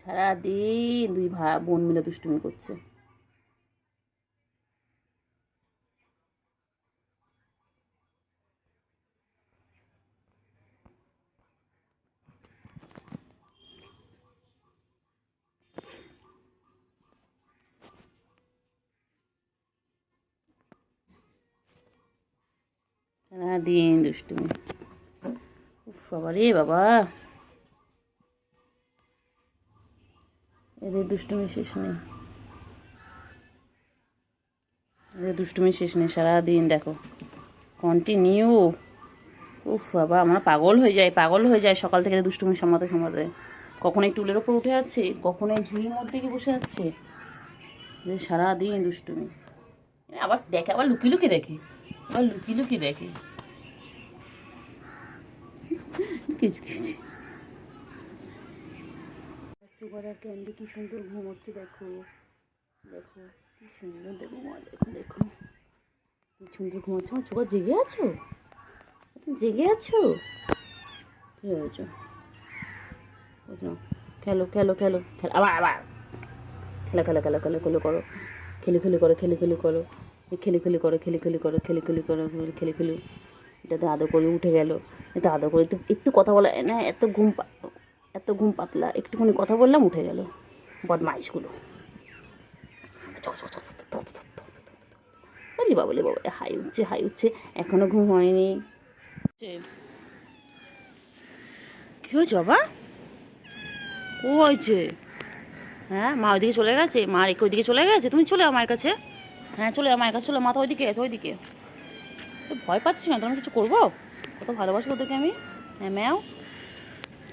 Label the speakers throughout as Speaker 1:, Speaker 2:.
Speaker 1: সারাদিন দুই ভাই বোন মিলে দুষ্টুমি করছে। সারাদিন দুষ্টুমি। উফ বাবা রে বাবা, এদের দুষ্টুমি শেষ নেই, এদের দুষ্টুমি শেষ নেই, সারাদিন দেখো কন্টিনিউ। উফ বাবা, আমরা পাগল হয়ে যায় সকাল থেকে দুষ্টুমি সামলাতে সামলাতে। কখন এই টুলের ওপর উঠে যাচ্ছে, কখন এই ঝুড়ির মধ্যে গিয়ে বসে যাচ্ছে, যে সারাদিন দুষ্টুমি। আবার দেখে, আবার লুকিয়ে লুকিয়ে দেখে, আবার লুকিয়ে লুকিয়ে দেখে কিছু কিছু। সুগার আর ক্যান্ডি কি সুন্দর ঘুমোচ্ছে, দেখো দেখো কি সুন্দর, দেখো মা, দেখো দেখো কি সুন্দর ঘুমোচ্ছে। আমার সুগার, জেগে আছো? তুমি জেগে আছো? কি হয়েছ? খেলো খেলো খেলো খেলো, আবার আবার খেলো খেলো খেলো খেলো খেলো করো, খেলি খেলি করো, খেলি খেলি করো, খেলি খেলি করো, খেলি খেলি করো, খেলি খেলি করো, খেলি খেলি। এটাতে আদর করে উঠে গেল, এটা আদর করে একটু একটু কথা বলা না, এত ঘুম পাতলা, একটুখানি কথা বললাম উঠে গেল। বদমাইশগুলো। বলি বাবা, বলি বাবা, হাই উঠছে, এখনো ঘুম হয়নি। কি হয়েছে বাবা? ও হয়েছে? হ্যাঁ, মা ওইদিকে চলে গেছে, মা রেখে ওইদিকে চলে গেছে, তুমি চলে আমার কাছে। হ্যাঁ চলে আমার কাছে, চলে, মাথা ওইদিকে আছে, ওইদিকে। তো ভয় পাচ্ছি না, তোমার কিছু করবো? কত ভালোবাসো তোদেরকে আমি। হ্যাঁ ম্যাও,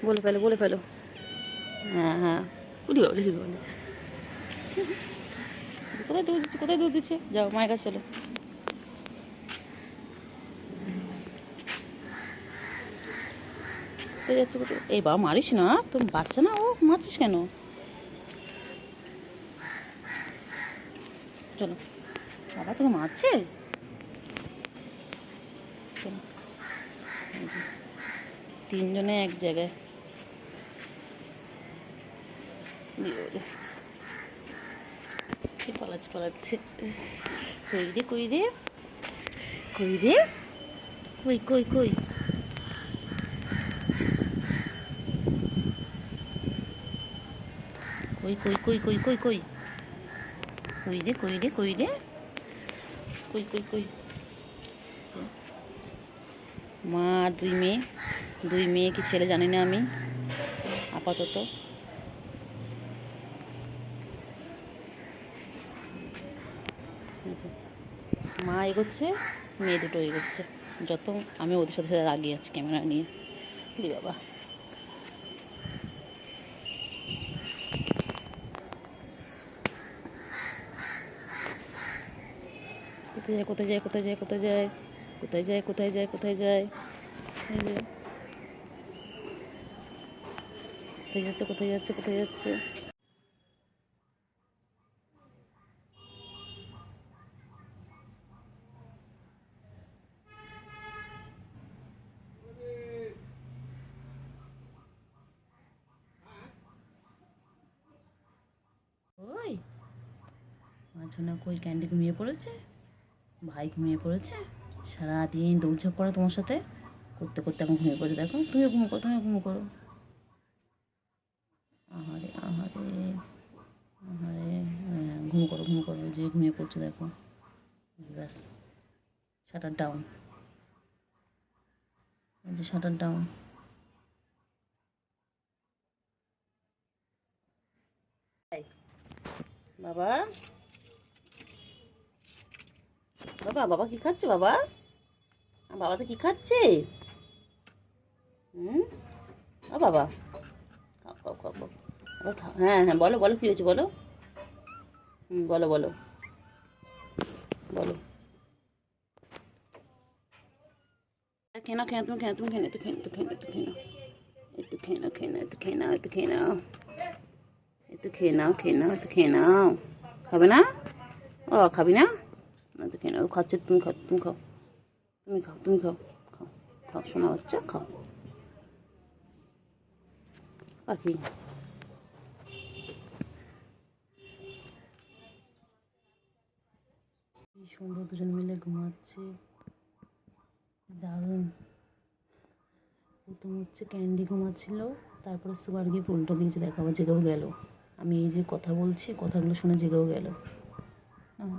Speaker 1: বলে ফেলো বলে ফেলো। হ্যাঁ হ্যাঁ, উঠি বলে বলে। কোথায় দুধ দিচ্ছে, কোথায় দুধ দিচ্ছে? যাও মায়ের কাছে চলো। কোথায় যাচ্ছে, কোথায়? এই বাবা, মারিস না, তুমি বাচ্চা না, ও মারছিস কেন? চলো, বাবা তুমি মারছে। চলো, তিনজনে এক জায়গায়। পালাচ্ছে পালাচ্ছে। কই রে কই রে কই রে, কই কই কই, কই কই কই কই কই কই, কই রে কই রে কই রে, কই কই কই। মা আর দুই মেয়ে কি ছেলে জানি না আমি আপাতত। মা এগোচ্ছে, মেয়ে দুটো এগোচ্ছে, যত আমি ওদের সাথে সাথে আগিয়ে আছি ক্যামেরা নিয়ে। কি বাবা, কোথায় যায় কোথায় যায় কোথায় যায় কোথায় যায় কোথায় যায় কোথায় যায় কোথায় যায়, কোথায় যাচ্ছে কোথায় যাচ্ছে কোথায় যাচ্ছে। ওই মাঝখানে কই, ক্যান্ডি ঘুমিয়ে পড়েছে, ভাই ঘুমিয়ে পড়েছে, সারাদিন দৌড়ঝাঁপ করে তোমার সাথে করতে করতে এখন ঘুমিয়ে পড়েছে। দেখো তুমিও ঘুমো করো, তুমিও ঘুমো করো। আহারে আহারে আহারে, ঘুমো করো, যে ঘুমিয়ে পড়ছে দেখো। ব্যাস, শাটার ডাউন, যে শাটার ডাউন। বাবা বাবা, বাবা কি খাচ্ছে বাবা? বাবা তো কি খাচ্ছে? হুম, ও বাবা, খাও খাও খাও খাও, আবার খাও। হ্যাঁ হ্যাঁ, বলো বলো, কী হয়েছে বলো। হুম, বলো বলো বলো। খেয়ে নাও, খেয়ে তুমি খেয়ে, তুমি খেয়ে নাও, একটু খেয়ে নাও, একটু খেয়ে নাও, একটু খেয়ে নাও, একটু খেয়ে নাও, একটু খেয়ে নাও, একটু খেয়ে নাও। খাবে না? ও খাবি না? একটু খেয়ে নাও, খাচ্ছে, তুমি খাও, তুমি খাও, তুমি খাও, তুমি খাও, খাও খাও, শোনা বাচ্চা, খাও। পাখি সুন্দর দুজন মিলে ঘুমাচ্ছে, দারুণ। প্রথম হচ্ছে ক্যান্ডি ঘুমাচ্ছিল, তারপরে সুগার গিয়ে উল্টো দিয়েছে, দেখাবো জেগেও গেল। আমি এই যে কথা বলছি, কথাগুলো শুনে জেগেও গেল।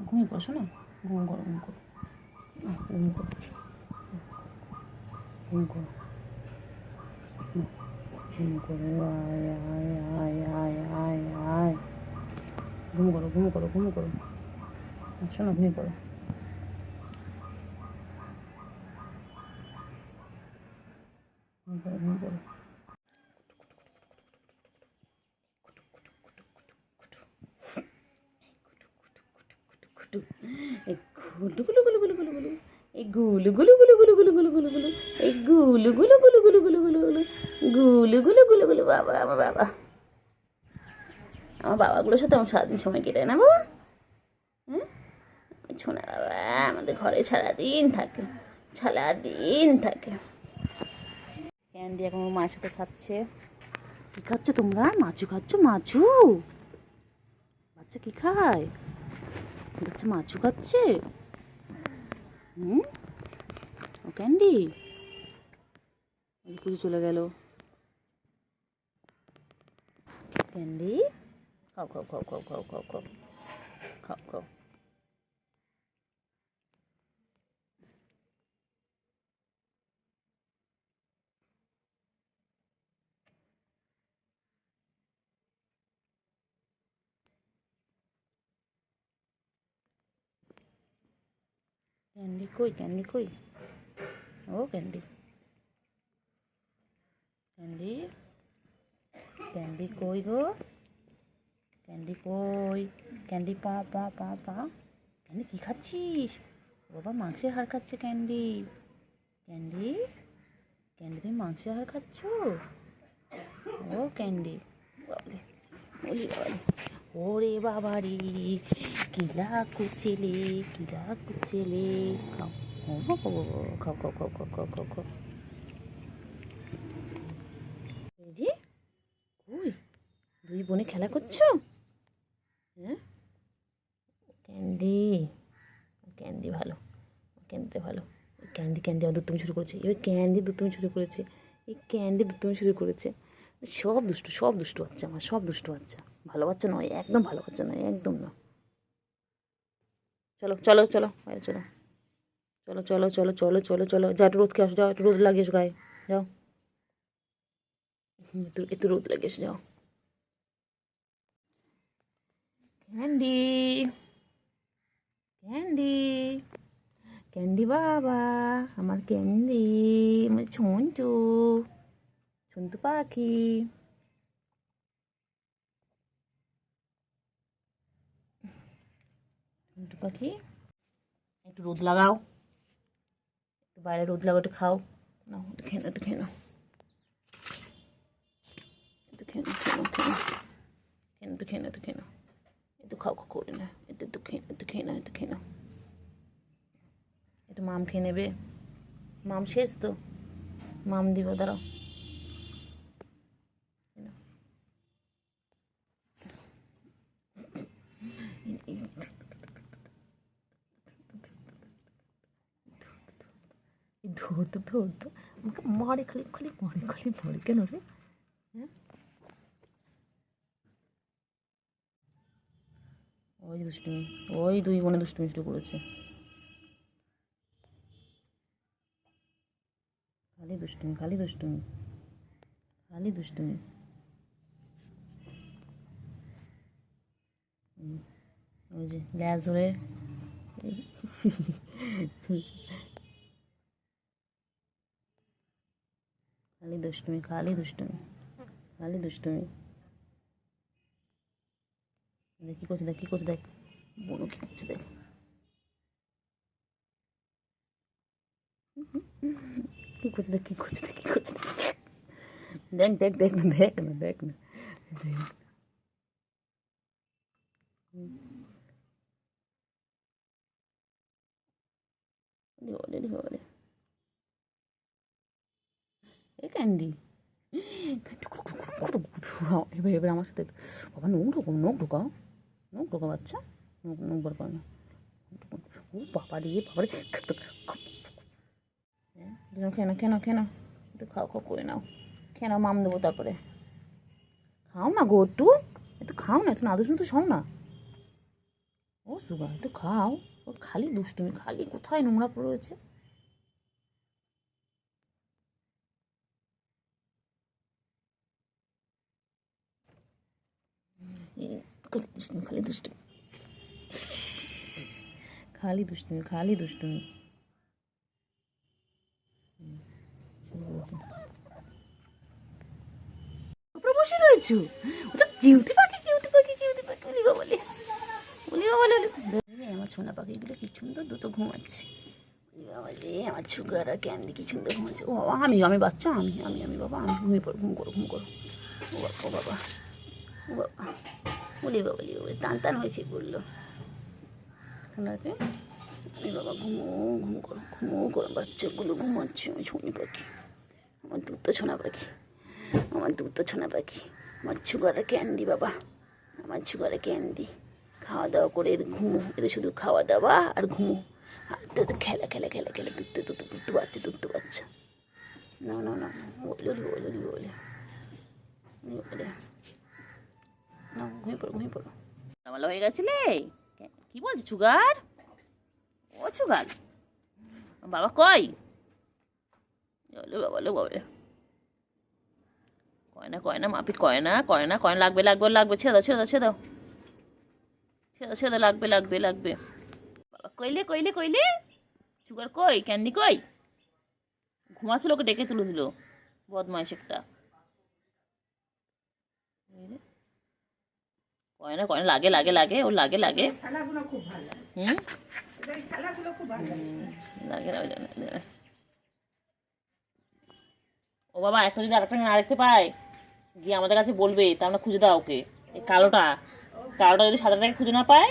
Speaker 1: ঘুমিয়ে পড়ো না, ঘুম করো, ঘুম করো, ঘুম করো, ঘুম করো, ঘুম করো, আয় আয় আয় আয় আয় আয়, ঘুম করো, ঘুম করো, ঘুম করো, শোনো, ঘুমিয়ে পড়ো। ঘুম করো, ঘুম করো। এই গুলু গুলু গুলু গুলু গুলু গুলু, এই গুলু গুলু গুলু গুলু গুলু গুলু গুলু গুলু, এই গুলু গুলু গুলু গুলু গুলু গুলু গুলু, গুলু গুলু গুলু গুলু। বাবা, আমার বাবা, আমার বাবাগুলোর সাথে আমার সারাদিন সময় কেটে না বাবা। হ্যাঁ, শোনা বাবা আমাদের ঘরে সারাদিন থাকে, সারাদিন থাকে। ক্যান্ডি এখন ওর মায়ের সাথে খাচ্ছে। কি খাচ্ছ তোমরা? মাছু খাচ্ছ? মাছু? বাচ্চা কি খায়? বাচ্চা মাছু খাচ্ছে। ও ক্যান্ডি, পুজো চলে গেল। ক্যান্ডি, খাও খাও খাও খাও খাও খাও খাও খাও খাও। ক্যান্ডি কই? ক্যান্ডি কই? ও ক্যান্ডি, ক্যান্ডি, ক্যান্ডি কই গো? ক্যান্ডি কই? ক্যান্ডি পা পা পা পা। ক্যান্ডি কী খাচ্ছিস? বাবা মাংসের হাড় খাচ্ছে ক্যান্ডি। ক্যান্ডি, ক্যান্ডি তুমি মাংসের হাড় খাচ্ছ? ও ক্যান্ডি, বাবারে, বলি বাবারে, ওরে বাবারে, কিলা কুচেলে, কিলা কুচেলে। খাও, খাও খাও খাও খাও খাও খাও খাও খাও। রেডি? কই দুই বোনে খেলা করছো? হ্যাঁ, ক্যান্ডি, ক্যান্ডি ভালো, ক্যান্ডিটা ভালো। ক্যান্ডি, ক্যান্ডি আমার দুষ্টুমি শুরু করেছে, এবার ক্যান্ডি দুষ্টুমি শুরু করেছে, এই ক্যান্ডি দুষ্টুমি শুরু করেছে। সব দুষ্টু, সব দুষ্টু বাচ্চা আমার, সব দুষ্টু বাচ্চা। ভালো বাচ্চা নয়, একদম ভালো বাচ্চা নয়, একদম না। চলো চলো চলো বাইরে চলো, চলো চলো চলো চলো চলো চলো, যা একটু রোদ খেয়ে আসো, যাও একটু রোদ লাগিয়ে এসো গায়ে, যাও একটু একটু রোদ লাগিয়ে এসো, যাও। ক্যান্ডি, ক্যান্ডি, ক্যান্ডি বাবা, আমার ক্যান্ডি, আমার ছন্তু, ছন্তু পাখি। ছন্তু পাখি, একটু রোদ লাগাও, একটু বাইরে রোদ লাগাও, একটু খাও, নাও একটু খেয়ে নাও, একটু খেয়ে নাও, একটু খেয়ে নাও, খেয়ে নাও, খেয়ে নাও, একটু খেয়ে নাও, একটু খেয়ে নাও, একটু খাও খাও করে না, একটু খেয়ে, একটু খেয়ে নাও, একটু খেয়ে নাও। একটু মাম খেয়ে নেবে, মাম শেষ তো, মাম দিব, দাঁড়াও। ধরতো ধরতো আমাকে মারে, খালি খালি মারে, খালি মারে, কেন রে? হ্যাঁ, ওই দুষ্টুমি, ওই দুই বোনে দুষ্টুমি শুরু করেছে, খালি দুষ্টুমি, খালি দুষ্টুমি, খালি দুষ্টুমি। ওই যে গ্যাস ধরে খালি দুষ্টুমি, খালি দুষ্টুমি, খালি দুষ্টুমি। দেখ কী করছে, দেখ কী করছে, দেখ বোনও কী করছে, দেখ কী করছে, দেখ কী করছে, দেখ কী করছে, দেখ দেখ দেখ না, দেখ না, দেখ না, দেখ। বলে এ ক্যান্ডি, এবার এবার আমার সাথে, বাবা নখ ঢোকাও, নখ ঢোকাও, নখ ঢোকাও বাচ্চা, নখ নখ বার করে না, ও বাবা রে বাবা রে, কেন কেন কেন একটু খাও খাও করে নাও, খেয়ে নাও, মাম দেবো তারপরে। খাও না গো, একটু খাও না, একটু নাদু শুনতে খাও না। ও সুগা একটু খাও, ও খালি দুষ্টুমি, খালি কোথায় নোংরা পড়ে রয়েছে। খালি দুষ্টুমি, খালি দুষ্টুমি, খালি দুষ্টুমি, খালি দুষ্টুমি। উপরে বসে রয়েছো, ও তো কিউটি পাখি, কিউটি পাখি, কিউটি পাখি। উলি বাবা বলে, উলি বাবা বলে, আমার ছোনা পাখিগুলো কি সুন্দর দুটো ঘুমাচ্ছে। উলি বাবা রে, আমার সুগার আর ক্যান্ডি কি সুন্দর ঘুমাচ্ছে। ও বাবা, আমি বাচ্চা, আমি বাবা, আমি ঘুমিয়ে পড়ো, ঘুম করো, ঘুম করো। ও বাবা, ও বাবা, ও বাবা, উলি বাবা, উলি বাবা, টান টান হয়েছে বললো। ওনাকে আমি বাবা ঘুমো, ঘুম করো, ঘুমো করো, বাচ্চাগুলো ঘুমাচ্ছে। আমি ছোনি পাখি, আমার দুধ ছোনা পাখি, আমার দুধ ছোনা পাখি, আমার সুগারে ক্যান্ডি বাবা, আমার সুগারে ক্যান্ডি। খাওয়া দাওয়া করে এদের ঘুমো, এদের শুধু খাওয়া দাওয়া আর ঘুমো, আর তো খেলা খেলা খেলা খেলা, দুধ বাচ্চা, দুধ বাচ্চা। না না না, বলে বলে বলে বলে, না ঘুমিয়ে পড়ো, ঘুমিয়ে পড়ো। ভালো হয়ে গেছিলে? কি বলছি সুগার? ও সুগার, বাবা কই? বাবা লো বাবা, কয়না কয়না মাপিট, কয়না কয়না কয়না, লাগবে লাগবে লাগবে, ছেড়ে দাও ছেড়ে দাও ছেড়ে দাও ছেড়ে দাও ছেড়ে দাও, লাগবে লাগবে লাগবে। বাবা কইলে কইলে কইলে, সুগার কই, ক্যান্ডি কই? ঘুমাচ্ছিল, ওকে ডেকে তুলে দিল, বদমাইশ একটা। কয়না কয়না, লাগে লাগে লাগে, ওর লাগে লাগে। হুম, লাগে লাগে। ও বাবা, একটা যদি আরেকটা না দেখতে পাই, গিয়ে আমাদের কাছে বলবে, তা আমরা খুঁজে দাও ওকে। এই কালোটা, কালোটা যদি সাদাটাকে খুঁজে না পায়,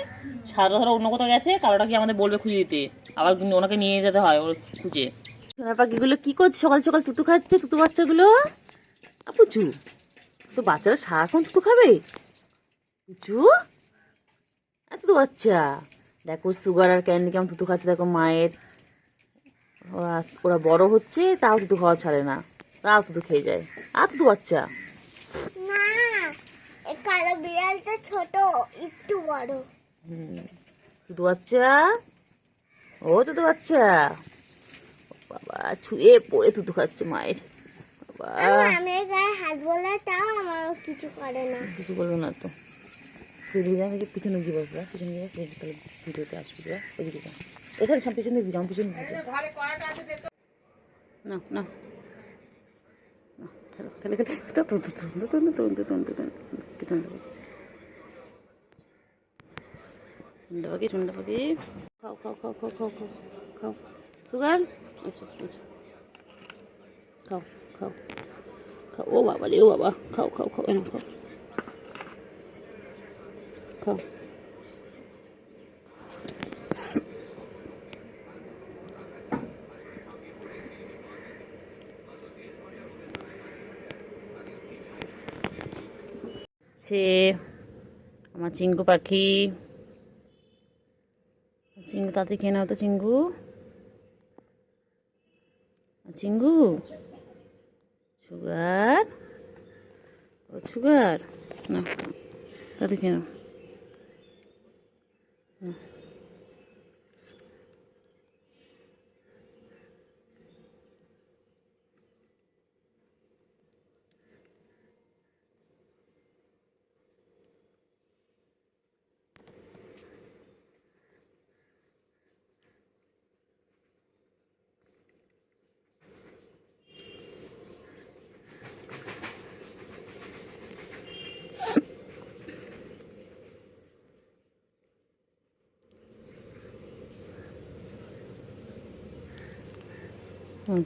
Speaker 1: সাদা ধরো অন্য কোথাও গেছে, কালোটা গিয়ে আমাদের বলবে খুঁজে দিতে, আবার ওনাকে নিয়ে যেতে হয় ওর খুঁজে। সোনা পাখিগুলো কি করছে সকাল সকাল? তুতু খাচ্ছে, তুতু বাচ্চাগুলো। পুচু, তো বাচ্চারা সারাক্ষণ তুতু খাবে? পুচু, তুতু বাচ্চা দেখো, সুগার আর ক্যান্ডি কেমন তুতু খাচ্ছে দেখো মায়ের। ওরা বড় হচ্ছে, তাও তুতু খাওয়া ছাড়ে না, তাও তুতু খেয়ে যায়। আর তুতু বাচ্চা
Speaker 2: না, এই কালো বিড়ালটা ছোট, একটু বড়।
Speaker 1: তুতু বাচ্চা, ও তুতু বাচ্চা, বাবা ছুঁয়ে পড়ে তুতু খাচ্ছে মায়ের। বাবা,
Speaker 2: আমি গায়ে হাত বলে তাও আমার কিছু করে না।
Speaker 1: কিছু বলবো না তো, তুই দিদি পিছনে গিয়ে বসবা, পিছনে গিয়ে তাহলে ভিডিওতে আসবি, ওইদিকে যা, এখানে সব পিছনে দিবি, আমার পিছনে না না, খেলে খেলে ঠান্ডা পাখি, ঠান্ডা পাখি, খাও খাও খাও খাও খাও খাও খাও, সুগার আচ্ছা আচ্ছা, খাও খাও খাও, ও বাবা রে, ও বাবা, খাও খাও খাও, এরকম খাও খাও। সে আমার চিঙ্গু পাখি, চিঙ্গু তাতে খেয়ে নাও তো, চিঙ্গু, চিঙ্গু, সুগার, ও সুগার, না তাতে খেয়ে নাও।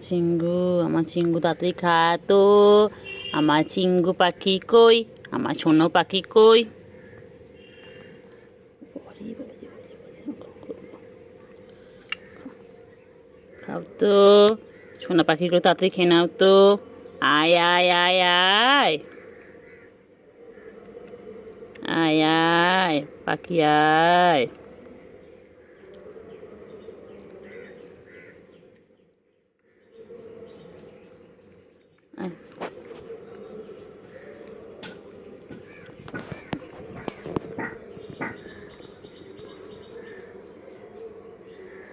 Speaker 1: চিঙ্গু, আমার চিঙ্গু তাড়াতাড়ি খা তো, আমার চিঙ্গু পাখি কই, আমার সোনো পাখি কই? খাও তো, সোনা পাখিগুলো তাড়াতাড়ি খেয়ে নাও তো, আয় আয় আয় আয় আয় আয় পাখি আয়।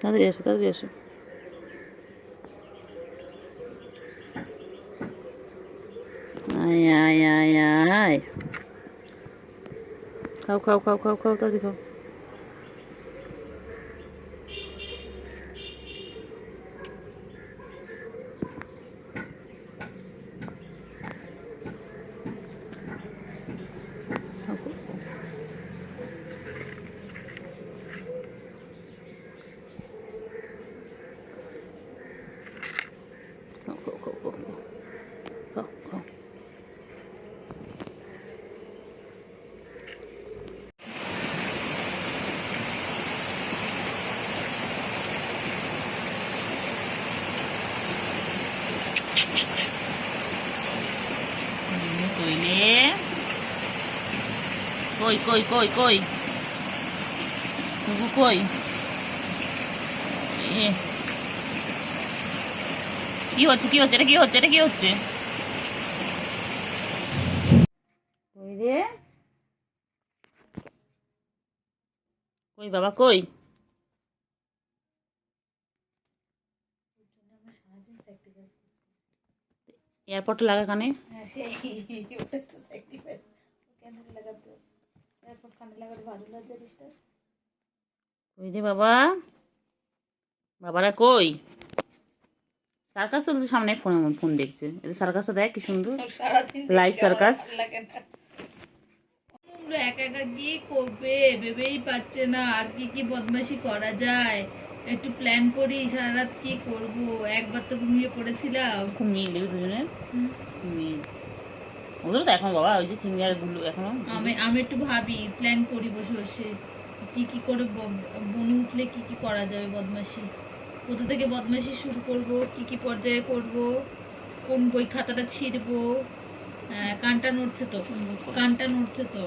Speaker 1: তাড়াতাড়ি এসো, তাড়াতাড়ি এসো। আয় আয় আয় আয়, খাও খাও খাও খাও খাও, তাড়াতাড়ি খাও। খাও, খাও, খাও। খাও, খাও, খাও, খাও, খাও। খাও, খাও। কই রে, কই কই কই কই, শুভু কই? এ, কি হচ্ছে, কি হচ্ছে, এটা কি হচ্ছে, এটা কি হচ্ছে? কই রে, কই বাবা কই? এয়ারপোর্টটা লাগা কানে। কই রে বাবা, বাবারা কই? সার্কাস চলছে সামনে, ফোন ফোন দেখছে। এটা সার্কাসটা দেখ কি সুন্দর, লাইভ সার্কাস।
Speaker 3: তোমরা একা একা কি করবে ভেবেই পাচ্ছে না, আর কি কি বদমাশি করা যায়। একটু প্ল্যান করি, সারা রাত কি করব। একবার তো ঘুমিয়ে পড়েছিলাম।
Speaker 1: খুব মিল দেখি দুজনে, মিল। ওদেরও তো এখন বাবা ওই যে চিংড়িয়ার গুলো এখনো।
Speaker 3: আমি একটু ভাবি, প্ল্যান করি বসে বসে কি কি করে বনু উঠলে কি কি করা যাবে বদমাশি। কোথা থেকে বদমাশি শুরু করব, কি কি পর্যায়ে করব, কোন বই খাতাটা ছিঁড়বো। কানটা নড়ছে তো, কানটা নড়ছে তো।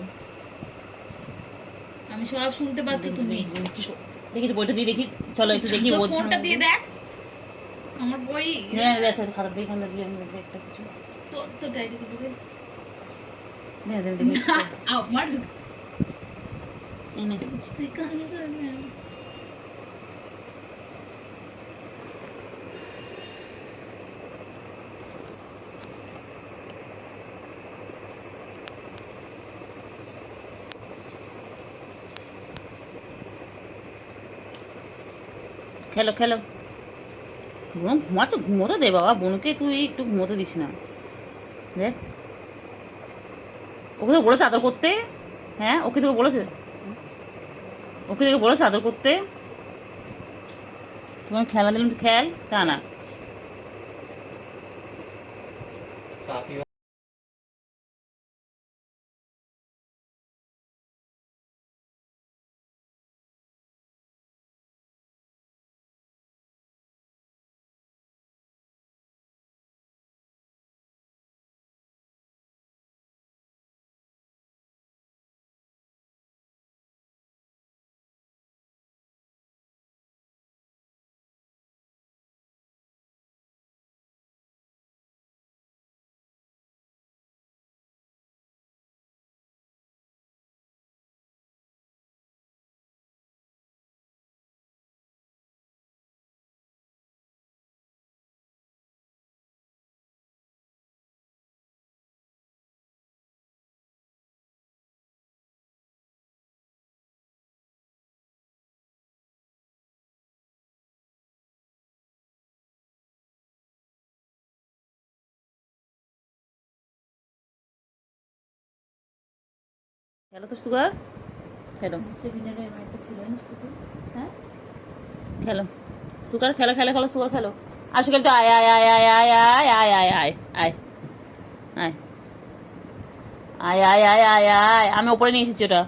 Speaker 3: আমি সব শুনতে পাচ্ছি তুমি।
Speaker 1: দেখি বইটা দিয়ে দেখি, চলো একটু দেখি।
Speaker 3: তো ফোনটা দিয়ে দেখ, আমার বই।
Speaker 1: হ্যাঁ আচ্ছা, খাতা দিয়ে এখানে দিয়ে আমি দেখবো একটা কিছু।
Speaker 3: তো ডায়েরি করে দে।
Speaker 1: হ্যাঁ দেখি
Speaker 3: আমার
Speaker 1: এনে।
Speaker 3: তুই কানে জানে।
Speaker 1: খেলো খেলো, ঘুমাচ্ছে, ঘুমোতে দে বাবা, বোনকে তুই একটু ঘুমোতে দিস না। দেখ ওকে তো বলেছে আদর করতে। হ্যাঁ ওকে তোকে বলেছে, ওকে তোকে বলেছে আদর করতে। তোমার খেলা দিলাম তো খেল, তা না। খেলো তো সুগার, খেলো। হ্যাঁ খেলো সুগার, খেলো খেলো খেলো সুগার খেলো। আসো খেলতে, আয় আয় আয় আয় আয় আয় আয় আয় আয় আয় আয় আয় আয় আয় আয় আয়। আমি ওপরে নিয়ে এসেছি, ওটা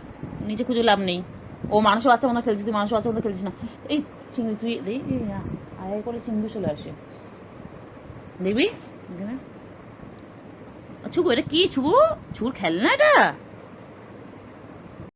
Speaker 1: নিচে খুঁজে লাভ নেই। ও মানুষের বাচ্চা মতো খেলছিস, তুই মানুষের বাচ্চা মতো খেলছিস না। এই চিংড়ি তুই দেখবি, আয় আয় করে চিংড়ি চলে আসে, দেখবি। ছুকু এটা কি, ছুকু ছুকুর খেলনা এটা।